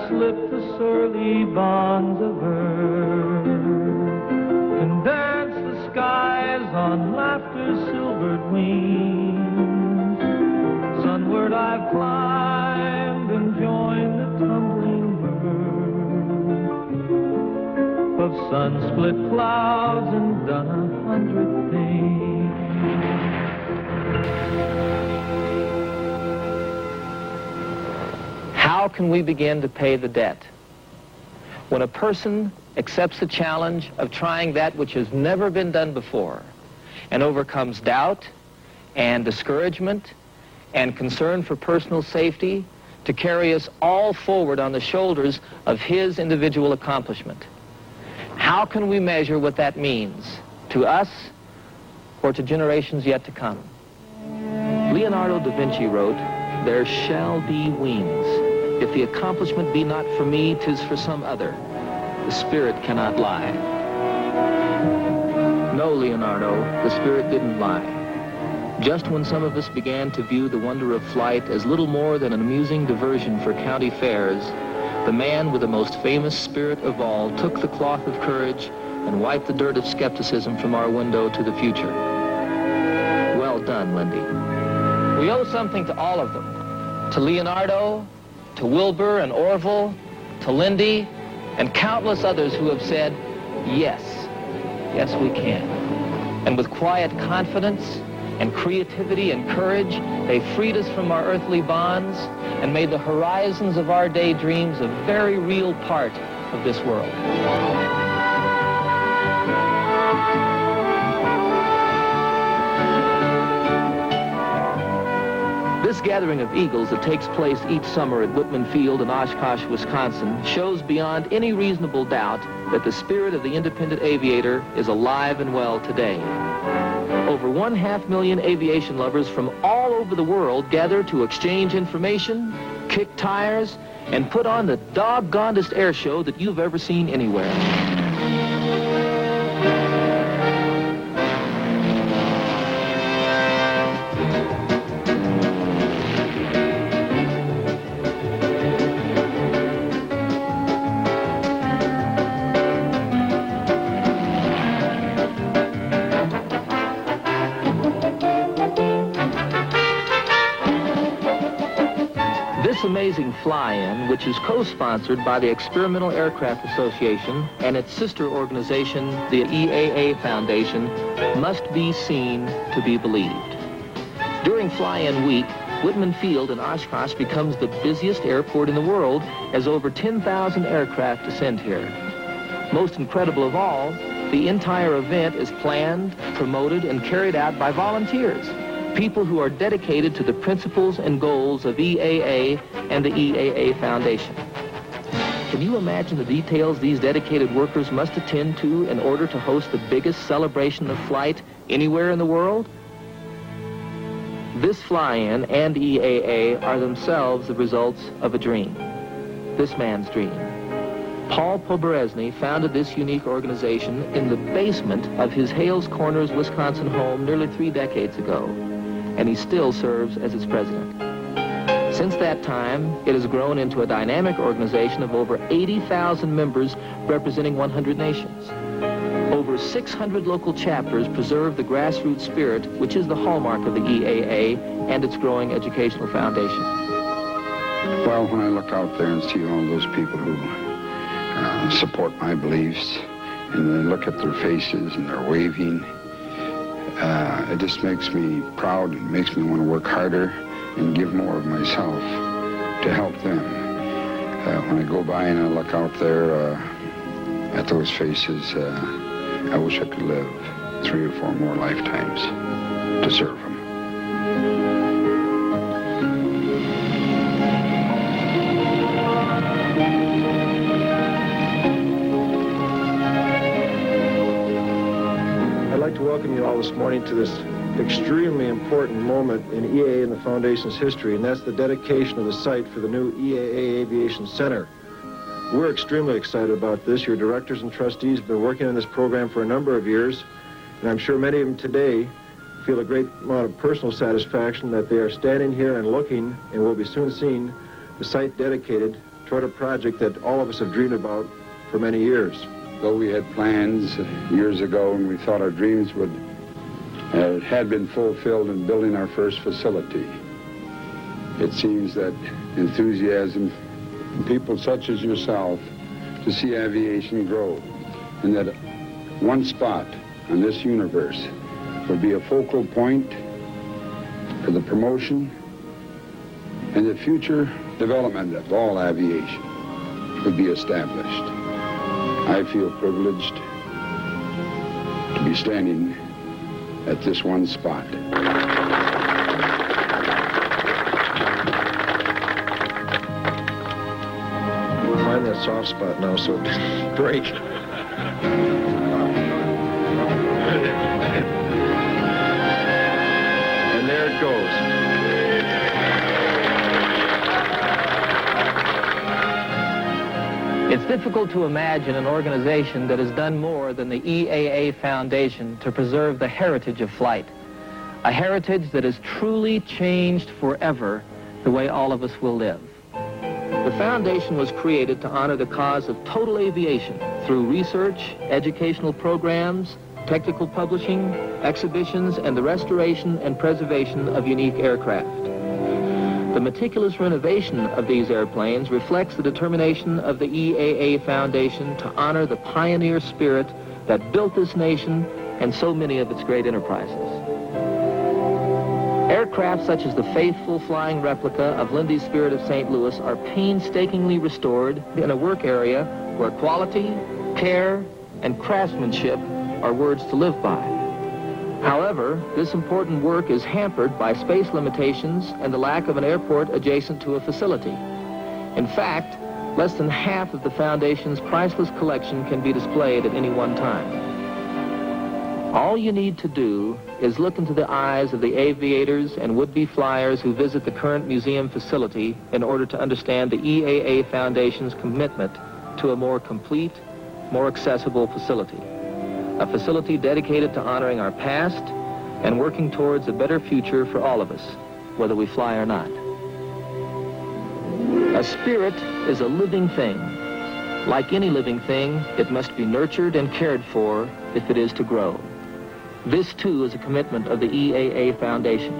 slip the surly bonds of earth, and dance the skies on laughter's silvered wings. Sunward I've climbed and joined the tumbling herd of sun-split clouds and done 100 things. How can we begin to pay the debt? When a person accepts the challenge of trying that which has never been done before and overcomes doubt and discouragement and concern for personal safety to carry us all forward on the shoulders of his individual accomplishment. How can we measure what that means to us or to generations yet to come? Leonardo da Vinci wrote, "There shall be wings. If the accomplishment be not for me, 'tis for some other. The spirit cannot lie." No, Leonardo, the spirit didn't lie. Just when some of us began to view the wonder of flight as little more than an amusing diversion for county fairs, the man with the most famous spirit of all took the cloth of courage and wiped the dirt of skepticism from our window to the future. Well done, Lindy. We owe something to all of them. To Leonardo, to Wilbur and Orville, to Lindy, and countless others who have said, yes, yes we can. And with quiet confidence and creativity and courage, they freed us from our earthly bonds and made the horizons of our daydreams a very real part of this world. This gathering of eagles that takes place each summer at Whitman Field in Oshkosh, Wisconsin, shows beyond any reasonable doubt that the spirit of the independent aviator is alive and well today. Over 500,000 aviation lovers from all over the world gather to exchange information, kick tires, and put on the doggonedest air show that you've ever seen anywhere. This amazing fly-in, which is co-sponsored by the Experimental Aircraft Association and its sister organization, the EAA Foundation, must be seen to be believed. During fly-in week, Whitman Field in Oshkosh becomes the busiest airport in the world as over 10,000 aircraft descend here. Most incredible of all, the entire event is planned, promoted, and carried out by volunteers. People who are dedicated to the principles and goals of EAA and the EAA Foundation. Can you imagine the details these dedicated workers must attend to in order to host the biggest celebration of flight anywhere in the world? This fly-in and EAA are themselves the results of a dream. This man's dream. Paul Poberezny founded this unique organization in the basement of his Hales Corners, Wisconsin home nearly 3 decades ago, and he still serves as its president. Since that time, it has grown into a dynamic organization of over 80,000 members representing 100 nations. Over 600 local chapters preserve the grassroots spirit, which is the hallmark of the EAA and its growing educational foundation. Well, when I look out there and see all those people who support my beliefs, and I look at their faces and they're waving, it just makes me proud and makes me want to work harder and give more of myself to help them. When I go by and I look out there at those faces, I wish I could live 3 or 4 more lifetimes to serve them. I'd like to welcome you all this morning to this extremely important moment in EAA and the Foundation's history, and that's the dedication of the site for the new EAA Aviation Center. We're extremely excited about this. Your directors and trustees have been working on this program for a number of years, and I'm sure many of them today feel a great amount of personal satisfaction that they are standing here and looking, and will be soon seeing, the site dedicated toward a project that all of us have dreamed about for many years. Though we had plans years ago and we thought our dreams had been fulfilled in building our first facility, it seems that enthusiasm from people such as yourself to see aviation grow, and that one spot on this universe would be a focal point for the promotion and the future development of all aviation would be established. I feel privileged to be standing at this one spot. We'll find that soft spot now, so break. And there it goes. It's difficult to imagine an organization that has done more than the EAA Foundation to preserve the heritage of flight, a heritage that has truly changed forever the way all of us will live. The foundation was created to honor the cause of total aviation through research, educational programs, technical publishing, exhibitions, and the restoration and preservation of unique aircraft. The meticulous renovation of these airplanes reflects the determination of the EAA Foundation to honor the pioneer spirit that built this nation and so many of its great enterprises. Aircraft such as the faithful flying replica of Lindy's Spirit of St. Louis are painstakingly restored in a work area where quality, care, and craftsmanship are words to live by. However, this important work is hampered by space limitations and the lack of an airport adjacent to a facility. In fact, less than half of the Foundation's priceless collection can be displayed at any one time. All you need to do is look into the eyes of the aviators and would-be flyers who visit the current museum facility in order to understand the EAA Foundation's commitment to a more complete, more accessible facility. A facility dedicated to honoring our past and working towards a better future for all of us, whether we fly or not. A spirit is a living thing. Like any living thing, it must be nurtured and cared for if it is to grow. This, too, is a commitment of the EAA Foundation.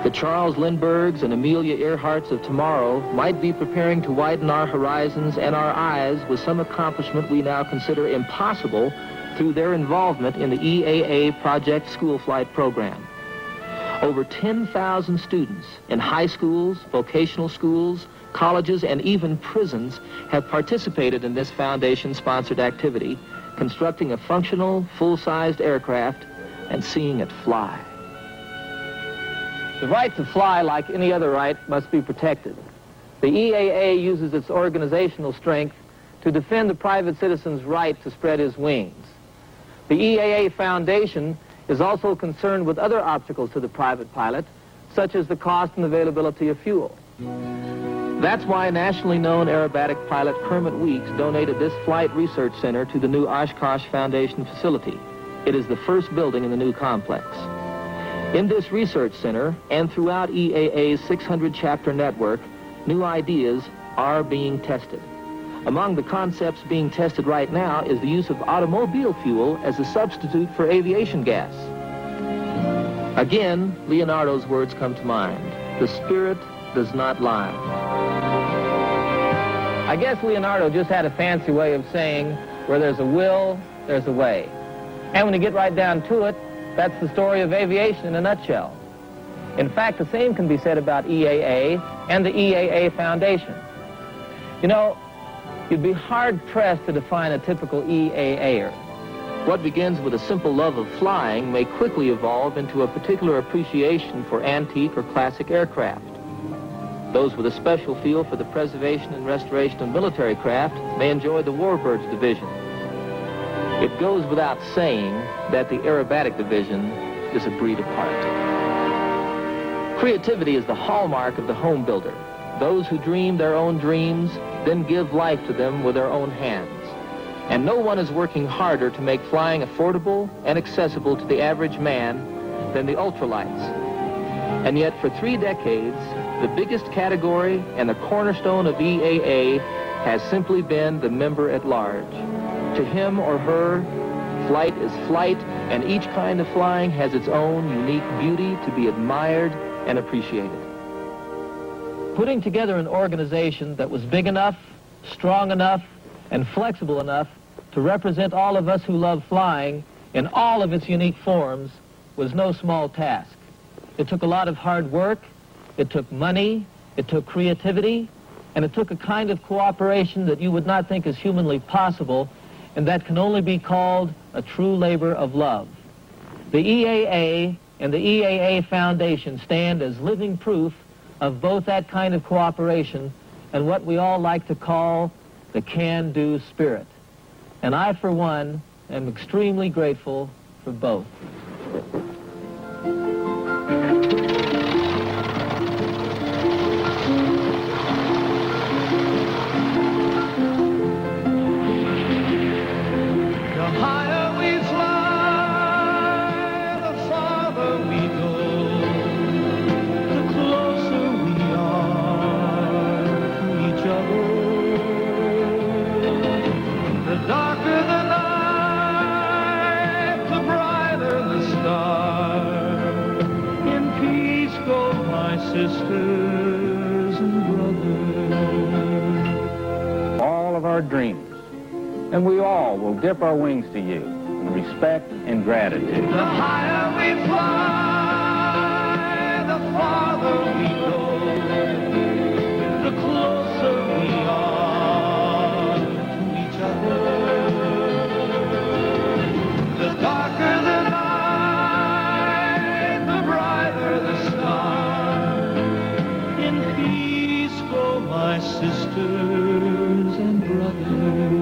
The Charles Lindberghs and Amelia Earharts of tomorrow might be preparing to widen our horizons and our eyes with some accomplishment we now consider impossible through their involvement in the EAA Project School Flight Program. Over 10,000 students in high schools, vocational schools, colleges, and even prisons have participated in this foundation-sponsored activity, constructing a functional, full-sized aircraft and seeing it fly. The right to fly, like any other right, must be protected. The EAA uses its organizational strength to defend the private citizen's right to spread his wings. The EAA Foundation is also concerned with other obstacles to the private pilot, such as the cost and availability of fuel. That's why nationally known aerobatic pilot Kermit Weeks donated this flight research center to the new Oshkosh Foundation facility. It is the first building in the new complex. In this research center and throughout EAA's 600-chapter network, new ideas are being tested. Among the concepts being tested right now is the use of automobile fuel as a substitute for aviation gas. Again, Leonardo's words come to mind. The spirit does not lie. I guess Leonardo just had a fancy way of saying, where there's a will, there's a way. And when you get right down to it, that's the story of aviation in a nutshell. In fact, the same can be said about EAA and the EAA Foundation. You know, you'd be hard-pressed to define a typical EAAer. What begins with a simple love of flying may quickly evolve into a particular appreciation for antique or classic aircraft. Those with a special feel for the preservation and restoration of military craft may enjoy the Warbirds division. It goes without saying that the aerobatic division is a breed apart. Creativity is the hallmark of the home builder. Those who dream their own dreams then give life to them with their own hands. And no one is working harder to make flying affordable and accessible to the average man than the ultralights. And yet for 3 decades, The biggest category and the cornerstone of EAA has simply been the member at large. To him or her, flight is flight, and each kind of flying has its own unique beauty to be admired and appreciated. Putting together an organization that was big enough, strong enough, and flexible enough to represent all of us who love flying in all of its unique forms was no small task. It took a lot of hard work, it took money, it took creativity, and it took a kind of cooperation that you would not think is humanly possible, and that can only be called a true labor of love. The EAA and the EAA Foundation stand as living proof of both that kind of cooperation and what we all like to call the can-do spirit. And I, for one, am extremely grateful for both. Sisters and brothers, all of our dreams, and we all will dip our wings to you in respect and gratitude. The higher we fly, the farther we go, the closer we are to each other. The darker the night, the brighter the star. My sisters and brothers.